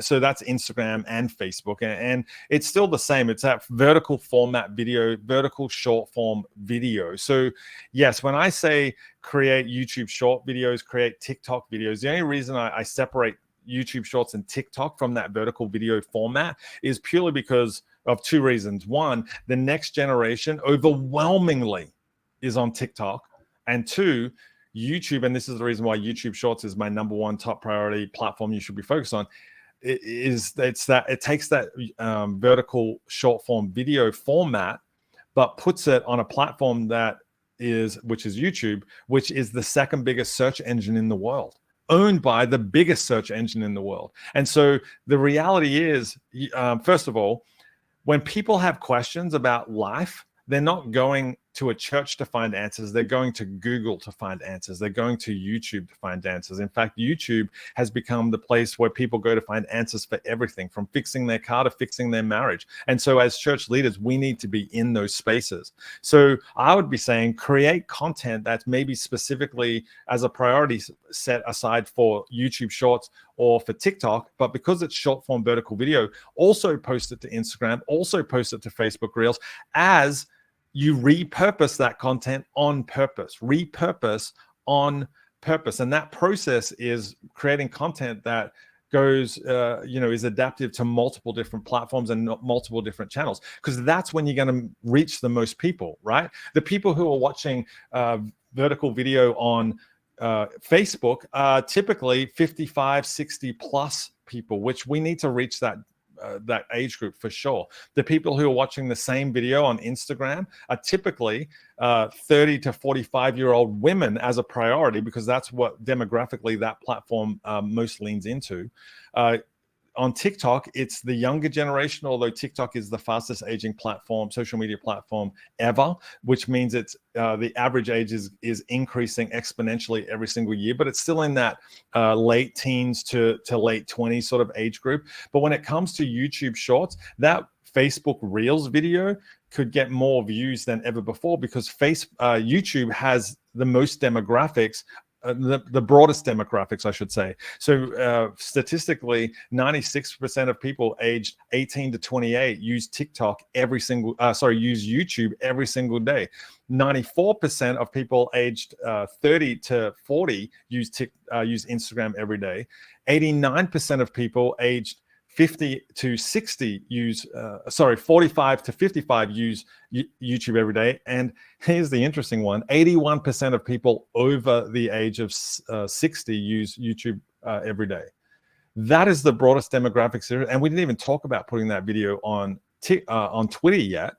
So that's Instagram and Facebook, and it's still the same. It's that vertical format video, vertical short form video. So yes, when I say create YouTube short videos, create TikTok videos, the only reason I separate YouTube Shorts and TikTok from that vertical video format is purely because of two reasons. One, the next generation overwhelmingly is on TikTok, and two, YouTube, and this is the reason why YouTube Shorts is my number one top priority platform you should be focused on, it takes that vertical short form video format, but puts it on a platform which is YouTube, which is the second biggest search engine in the world, owned by the biggest search engine in the world. And so the reality is, first of all, when people have questions about life, they're not going to a church to find answers. They're going to Google to find answers. They're going to YouTube to find answers. In fact, YouTube has become the place where people go to find answers for everything, from fixing their car to fixing their marriage. And so as church leaders, we need to be in those spaces. So I would be saying create content that's maybe specifically as a priority set aside for YouTube Shorts or for TikTok, but because it's short form vertical video, also post it to Instagram, also post it to Facebook Reels, as you repurpose that content on purpose, repurpose on purpose. And that process is creating content that goes, is adaptive to multiple different platforms and multiple different channels, because that's when you're going to reach the most people, right? The people who are watching vertical video on Facebook are typically 55, 60 plus people, which we need to reach that age group for sure. The people who are watching the same video on Instagram are typically 30 to 45-year-old women as a priority, because that's what demographically that platform most leans into. On TikTok, it's the younger generation, although TikTok is the fastest aging platform, social media platform ever, which means it's the average age is increasing exponentially every single year, but it's still in that late teens to late 20s sort of age group. But when it comes to YouTube Shorts, that Facebook Reels video could get more views than ever before, because YouTube has the most demographics, the broadest demographics, I should say. So statistically, 96% of people aged 18 to 28 use YouTube every single day. 94% of people aged 30 to 40 use Instagram every day. 89% of people aged 50 to 60 45 to 55 use YouTube every day. And here's the interesting one: 81% of people over the age of 60 use YouTube every day. That is the broadest demographics, and we didn't even talk about putting that video on Twitter yet.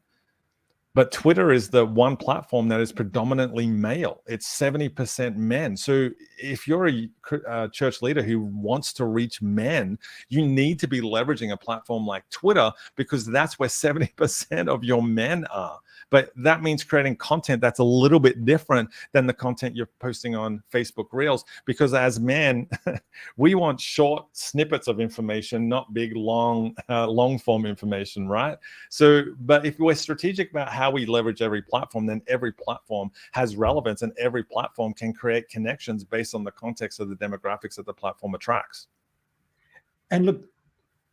But Twitter is the one platform that is predominantly male. It's 70% men. So if you're a church leader who wants to reach men, you need to be leveraging a platform like Twitter, because that's where 70% of your men are. But that means creating content that's a little bit different than the content you're posting on Facebook Reels, because as men, we want short snippets of information, not big, long form information, right? So, but if we're strategic about how we leverage every platform, then every platform has relevance, and every platform can create connections based on the context of the demographics that the platform attracts.
And look,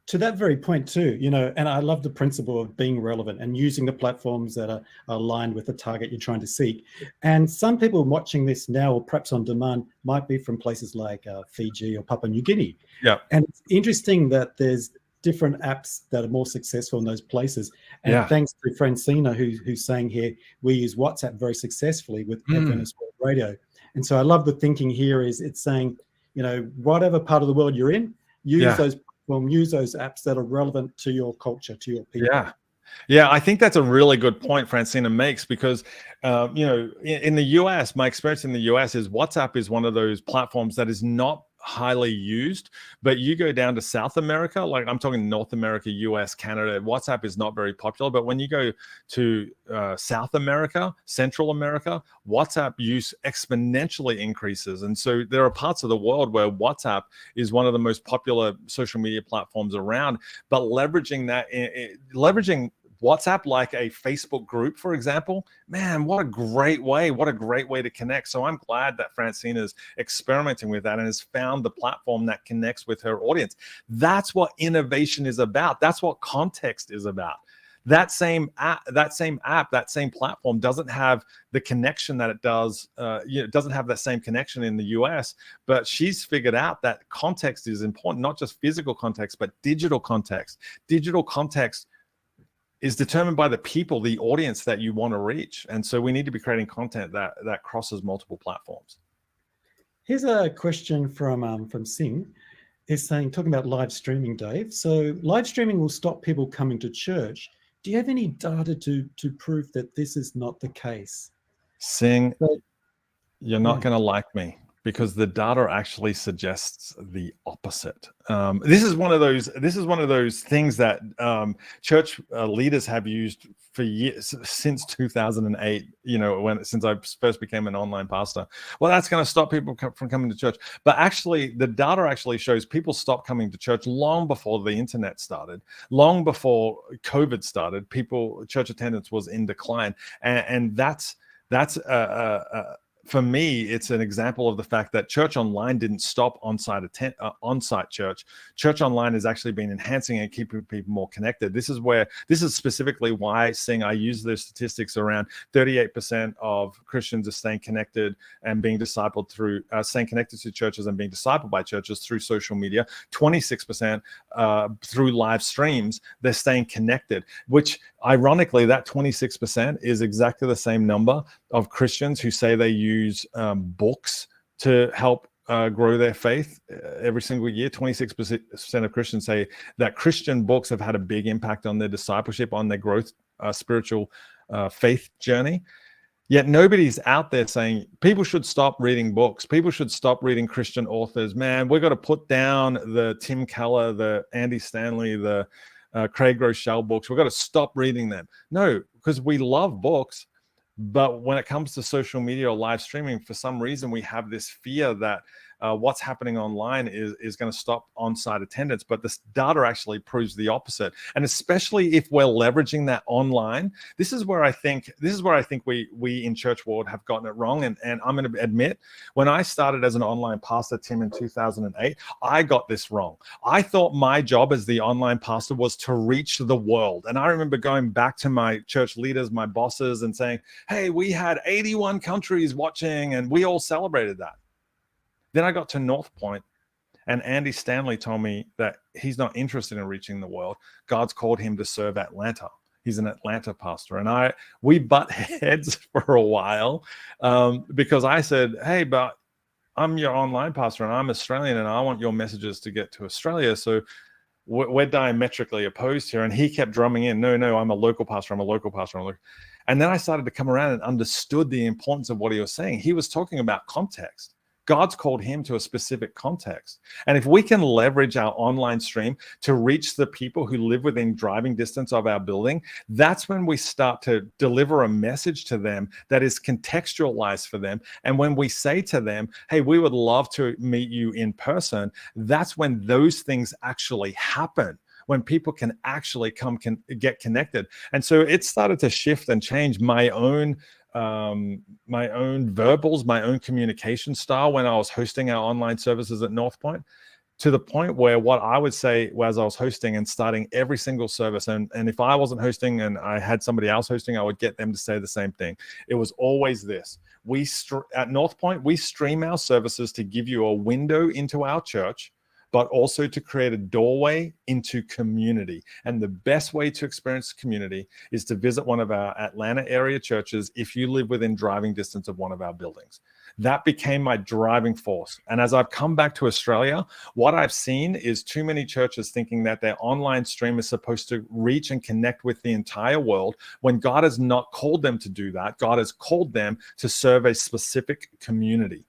to that very point too, and I love the principle of being relevant and using the platforms that are aligned with the target you're trying to seek. And some people watching this now, or perhaps on demand, might be from places like Fiji or Papua New Guinea.
Yeah.
And it's interesting that there's different apps that are more successful in those places. And thanks to Francina, who's saying here, we use WhatsApp very successfully with Adventist World Radio. And so I love the thinking here is it's saying, whatever part of the world you're in, use those apps that are relevant to your culture, to your people.
Yeah, I think that's a really good point Francina makes, because, in the US, my experience in the US is WhatsApp is one of those platforms that is not highly used, but you go down to South America, like I'm talking North America, US, Canada, WhatsApp is not very popular. But when you go to South America, Central America, WhatsApp use exponentially increases. And so there are parts of the world where WhatsApp is one of the most popular social media platforms around, but leveraging leveraging WhatsApp like a Facebook group, for example, man, what a great way to connect. So I'm glad that Francina is experimenting with that and has found the platform that connects with her audience. That's what innovation is about. That's what context is about. That same app, that same platform doesn't have the connection that it does. It doesn't have that same connection in the US, but she's figured out that context is important, not just physical context, but digital context. Digital context is determined by the people, the audience that you want to reach. And so we need to be creating content that crosses multiple platforms.
Here's a question from Singh. Is saying, talking about live streaming, Dave. So live streaming will stop people coming to church. Do you have any data to prove that this is not the case?
Singh, you're not going to like me, because the data actually suggests the opposite. This is one of those things that church leaders have used for years, since 2008. Since I first became an online pastor. Well, that's going to stop people from coming to church. But actually, the data actually shows people stopped coming to church long before the internet started, long before COVID started. Church attendance was in decline, and that's for me, it's an example of the fact that church online didn't stop on-site church. Church online has actually been enhancing and keeping people more connected. This is specifically why I use the statistics around 38% of Christians are staying connected and being discipled staying connected to churches and being discipled by churches through social media. 26% through live streams, they're staying connected, which ironically, that 26% is exactly the same number of Christians who say they use books to help grow their faith every single year. 26% of Christians say that Christian books have had a big impact on their discipleship, on their growth, spiritual faith journey. Yet nobody's out there saying people should stop reading books. People should stop reading Christian authors. Man, we've got to put down the Tim Keller, the Andy Stanley, the Craig Rochelle books. We've got to stop reading them. No, because we love books. But when it comes to social media or live streaming, for some reason, we have this fear that what's happening online is going to stop on-site attendance. But this data actually proves the opposite. And especially if we're leveraging that online, this is where I think we in church world have gotten it wrong. And I'm going to admit, when I started as an online pastor, Tim, in 2008, I got this wrong. I thought my job as the online pastor was to reach the world. And I remember going back to my church leaders, my bosses, and saying, hey, we had 81 countries watching and we all celebrated that. Then I got to North Point, and Andy Stanley told me that he's not interested in reaching the world. God's called him to serve Atlanta. He's an Atlanta pastor. And we butt heads for a while because I said, hey, but I'm your online pastor and I'm Australian and I want your messages to get to Australia. So we're diametrically opposed here. And he kept drumming in, no, I'm a local pastor. And then I started to come around and understood the importance of what he was saying. He was talking about context. God's called him to a specific context. And if we can leverage our online stream to reach the people who live within driving distance of our building, that's when we start to deliver a message to them that is contextualized for them. And when we say to them, hey, we would love to meet you in person, that's when those things actually happen. When people can actually get connected. And so it started to shift and change my own verbals, my own communication style when I was hosting our online services at North Point. to the point where what I would say as I was hosting and starting every single service, and if I wasn't hosting and I had somebody else hosting, I would get them to say the same thing. It was always this. At North Point, we stream our services to give you a window into our church, but also to create a doorway into community. And the best way to experience community is to visit one of our Atlanta area churches if you live within driving distance of one of our buildings. That became my driving force. And as I've come back to Australia, what I've seen is too many churches thinking that their online stream is supposed to reach and connect with the entire world, when God has not called them to do that. God has called them to serve a specific community,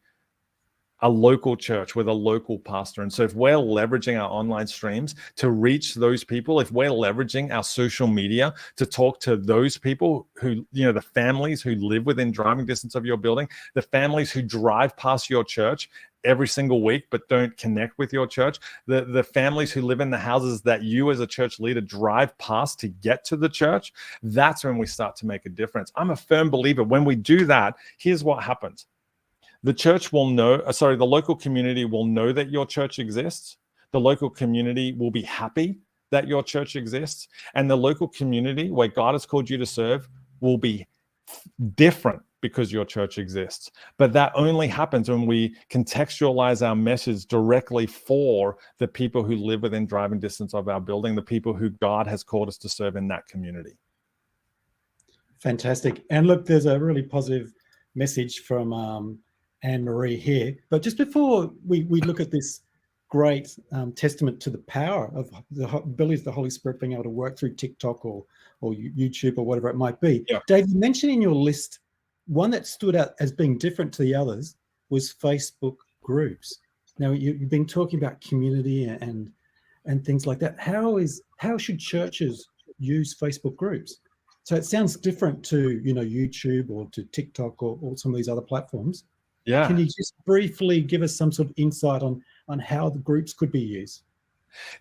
a local church with a local pastor. And so if we're leveraging our online streams to reach those people, if we're leveraging our social media to talk to those people who, the families who live within driving distance of your building, the families who drive past your church every single week but don't connect with your church, the families who live in the houses that you as a church leader drive past to get to the church, that's when we start to make a difference. I'm a firm believer when we do that, here's what happens. The church will know, the local community will know that your church exists. The local community will be happy that your church exists. And the local community where God has called you to serve will be different because your church exists. But that only happens when we contextualize our message directly for the people who live within driving distance of our building, the people who God has called us to serve in that community.
Fantastic. And look, there's a really positive message from Anne-Marie here. But just before we look at this great testament to the power of the ability of the Holy Spirit being able to work through TikTok or YouTube or whatever it might be.
Yeah.
Dave, you mentioned in your list, one that stood out as being different to the others was Facebook groups. Now, you've been talking about community and things like that. How should churches use Facebook groups? So it sounds different to, YouTube or to TikTok or some of these other platforms.
Yeah.
Can you just briefly give us some sort of insight on how the groups could be used?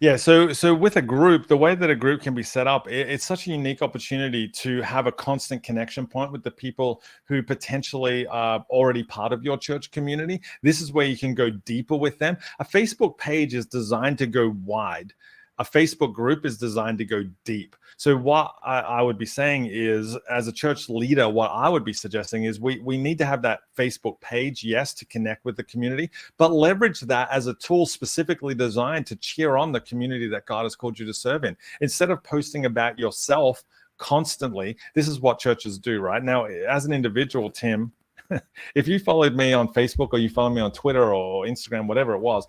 Yeah, so with a group, the way that a group can be set up, it's such a unique opportunity to have a constant connection point with the people who potentially are already part of your church community. This is where you can go deeper with them. A Facebook page is designed to go wide. A Facebook group is designed to go deep. So what I would be saying is, as a church leader, what I would be suggesting is we need to have that Facebook page, yes, to connect with the community, but leverage that as a tool specifically designed to cheer on the community that God has called you to serve in. Instead of posting about yourself constantly, this is what churches do, right? Now, as an individual, Tim, if you followed me on Facebook or you followed me on Twitter or Instagram, whatever it was,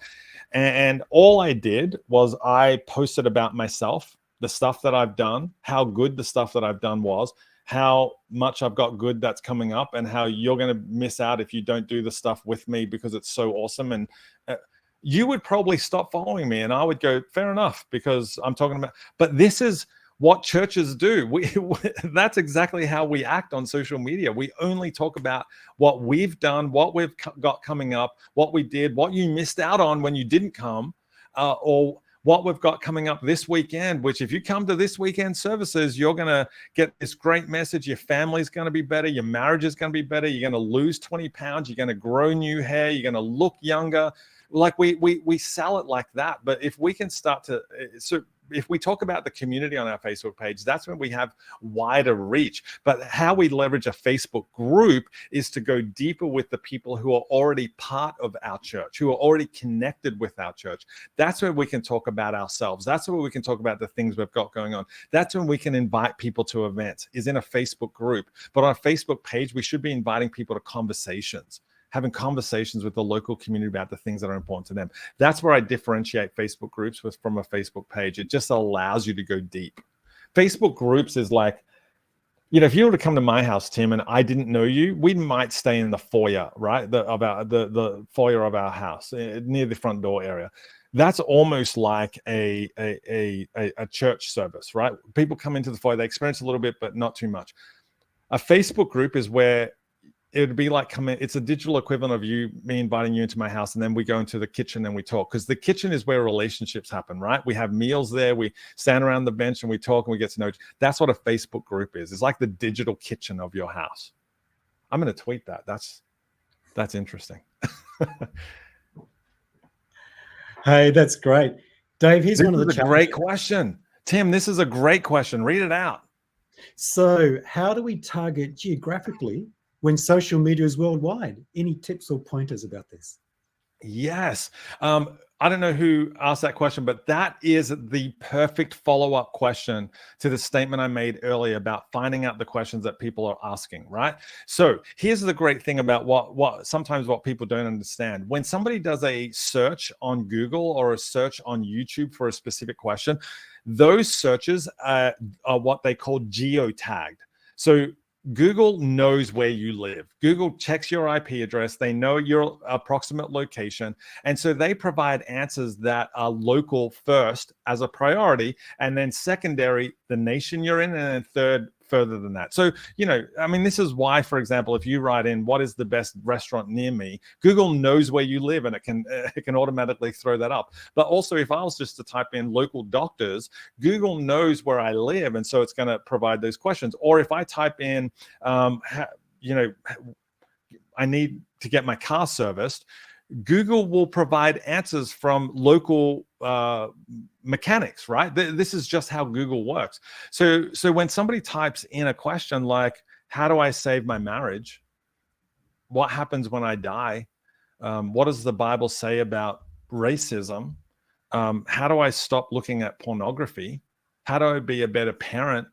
and all I did was I posted about myself, the stuff that I've done, how good the stuff that I've done was, how much I've got good that's coming up, and how you're going to miss out if you don't do the stuff with me because it's so awesome. And you would probably stop following me and I would go, fair enough, because I'm talking about, but this is what churches do. That's exactly how we act on social media. We only talk about what we've done, what we've got coming up, what we did, what you missed out on when you didn't come, or what we've got coming up this weekend, which if you come to this weekend services, you're going to get this great message. Your family's going to be better. Your marriage is going to be better. You're going to lose 20 pounds. You're going to grow new hair. You're going to look younger. Like we sell it like that. But if we can start to, if we talk about the community on our Facebook page, that's when we have wider reach. But how we leverage a Facebook group is to go deeper with the people who are already part of our church, who are already connected with our church. That's where we can talk about ourselves. That's where we can talk about the things we've got going on. That's when we can invite people to events, is in a Facebook group. But on a Facebook page, we should be inviting people to conversations, having conversations with the local community about the things that are important to them. That's where I differentiate Facebook groups from a Facebook page. It just allows you to go deep. Facebook groups is like, if you were to come to my house, Tim, and I didn't know you, we might stay in the foyer, right? The foyer of our house, near the front door area. That's almost like a church service, right? People come into the foyer, they experience a little bit, but not too much. A Facebook group is where it would be like it's a digital equivalent of me inviting you into my house, and then we go into the kitchen and we talk, because the kitchen is where relationships happen, right? We have meals there, we stand around the bench and we talk and we get to know each other. That's what a Facebook group is. It's like the digital kitchen of your house. I'm going to tweet that. That's interesting.
Hey, that's great. Dave, here's
This
one of
is
the
a great
challenges.
question. Tim, this is a great question. Read it out.
So how do we target geographically when social media is worldwide? Any tips or pointers about this?
Yes. I don't know who asked that question, but that is the perfect follow-up question to the statement I made earlier about finding out the questions that people are asking, right? So here's the great thing about what sometimes what people don't understand. When somebody does a search on Google or a search on YouTube for a specific question, those searches are what they call geotagged. So Google knows where you live. Google checks your IP address. They know your approximate location. And so they provide answers that are local first as a priority, and then secondary, the nation you're in, and then third, further than that. So, I mean, this is why, for example, if you write in what is the best restaurant near me, Google knows where you live and it can automatically throw that up. But also, if I was just to type in local doctors, Google knows where I live, and so it's going to provide those questions. Or if I type in, I need to get my car serviced, Google will provide answers from local mechanics, right? This is just how Google works. So when somebody types in a question like, how do I save my marriage? What happens when I die? What does the Bible say about racism? How do I stop looking at pornography? How do I be a better parent?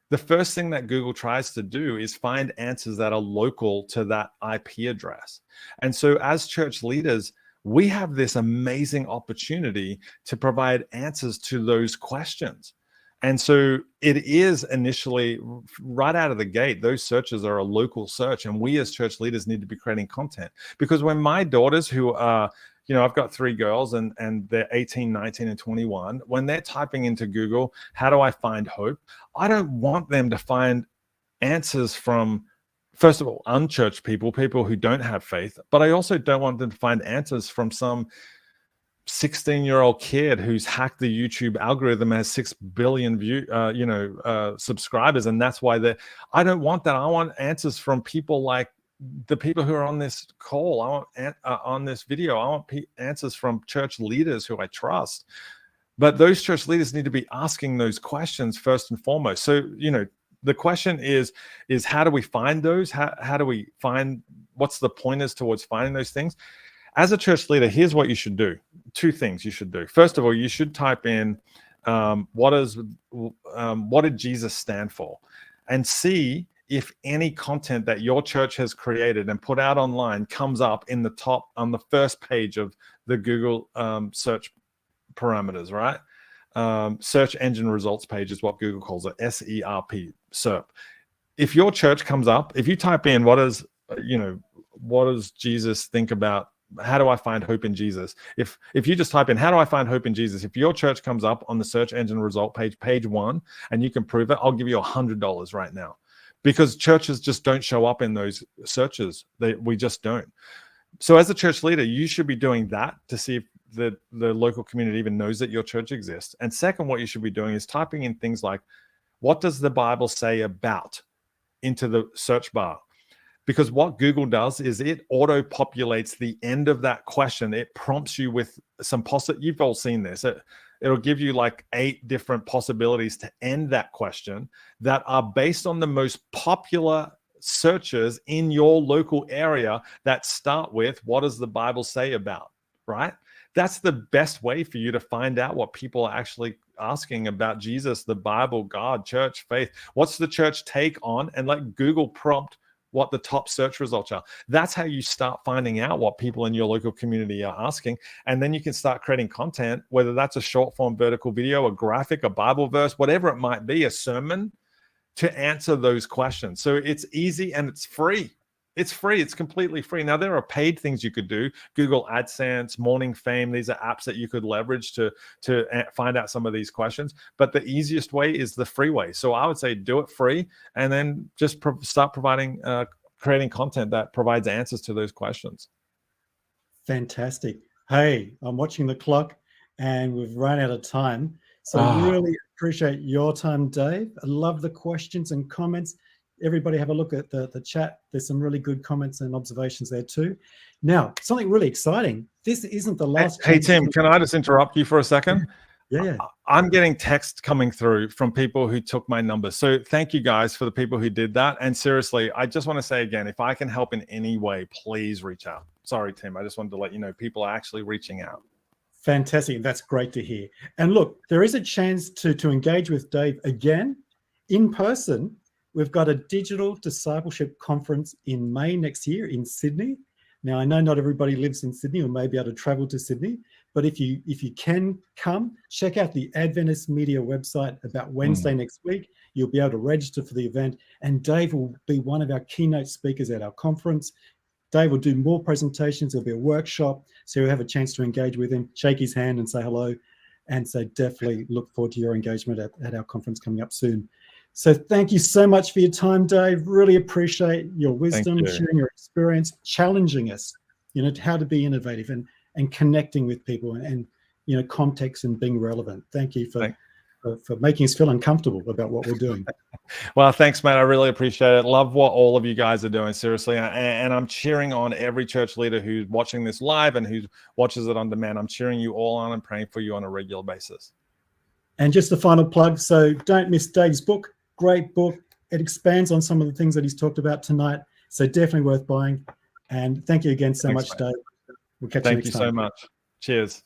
The first thing that Google tries to do is find answers that are local to that IP address. And so as church leaders, we have this amazing opportunity to provide answers to those questions. And so it is initially right out of the gate, those searches are a local search. And we as church leaders need to be creating content. Because when my daughters who are, I've got 3 girls and they're 18, 19, and 21. When they're typing into Google, how do I find hope? I don't want them to find answers from, first of all, unchurched people who don't have faith. But I also don't want them to find answers from some 16-year-old kid who's hacked the YouTube algorithm, has 6 billion subscribers, and that's why I don't want that. I want answers from people like the people who are on this call. I want on this video. I want answers from church leaders who I trust. But those church leaders need to be asking those questions first and foremost. So the question is how do we find those? How do we find, what's the pointers towards finding those things? As a church leader, here's what you should do. 2 things you should do. First of all, you should type in what did Jesus stand for, and see if any content that your church has created and put out online comes up in the top on the first page of the Google search parameters, right? Search engine results page is what Google calls it, SERP, SERP. If your church comes up, if you type in what does Jesus think about, how do I find hope in Jesus? If you just type in, how do I find hope in Jesus? If your church comes up on the search engine result page 1, and you can prove it, I'll give you $100 right now. Because churches just don't show up in those searches. We just don't. So as a church leader, you should be doing that to see if the local community even knows that your church exists. And second, what you should be doing is typing in things like, what does the Bible say about, into the search bar? Because what Google does is it auto-populates the end of that question. It prompts you with some you've all seen this. It'll give you like 8 different possibilities to end that question that are based on the most popular searches in your local area that start with, what does the Bible say about, right? That's the best way for you to find out what people are actually asking about Jesus, the Bible, God, church, faith. What's the church take on? And let Google prompt what the top search results are. That's how you start finding out what people in your local community are asking. And then you can start creating content, whether that's a short form vertical video, a graphic, a Bible verse, whatever it might be, a sermon, to answer those questions. So it's easy and it's free. It's free. It's completely free. Now, there are paid things you could do. Google AdSense, Morning Fame. These are apps that you could leverage to find out some of these questions. But the easiest way is the free way. So I would say do it free, and then just start providing, creating content that provides answers to those questions.
Fantastic. Hey, I'm watching the clock and we've run out of time. So really appreciate your time, Dave. I love the questions and comments. everybody have a look at the chat. There's some really good comments and observations there too. Now, something really exciting. This isn't the last.
Hey, Tim, can I just interrupt you for a second?
Yeah.
I'm getting texts coming through from people who took my number. So thank you guys for the people who did that. And seriously, I just want to say again, if I can help in any way, please reach out. Sorry, Tim. I just wanted to let you know people are actually reaching out.
Fantastic. That's great to hear. And look, there is a chance to engage with Dave again in person. We've got a digital discipleship conference in May next year in Sydney. Now, I know not everybody lives in Sydney or may be able to travel to Sydney, but if you can come, check out the Adventist Media website about Wednesday next week. You'll be able to register for the event, and Dave will be one of our keynote speakers at our conference. Dave will do more presentations. There'll be a workshop, so you'll have a chance to engage with him, shake his hand and say hello. And so definitely look forward to your engagement at our conference coming up soon. So thank you so much for your time, Dave. Really appreciate your wisdom, sharing your experience, challenging us, how to be innovative and connecting with people and context and being relevant. Thank you for making us feel uncomfortable about what we're doing.
Well, thanks, Matt. I really appreciate it. Love what all of you guys are doing, seriously. And I'm cheering on every church leader who's watching this live and who watches it on demand. I'm cheering you all on and praying for you on a regular basis. And
just a final plug. So don't miss Dave's book. Great book. It expands on some of the things that he's talked about tonight. So definitely worth buying. And thank you again so much, Dave. We'll catch you next time.
Thank you so much. Cheers.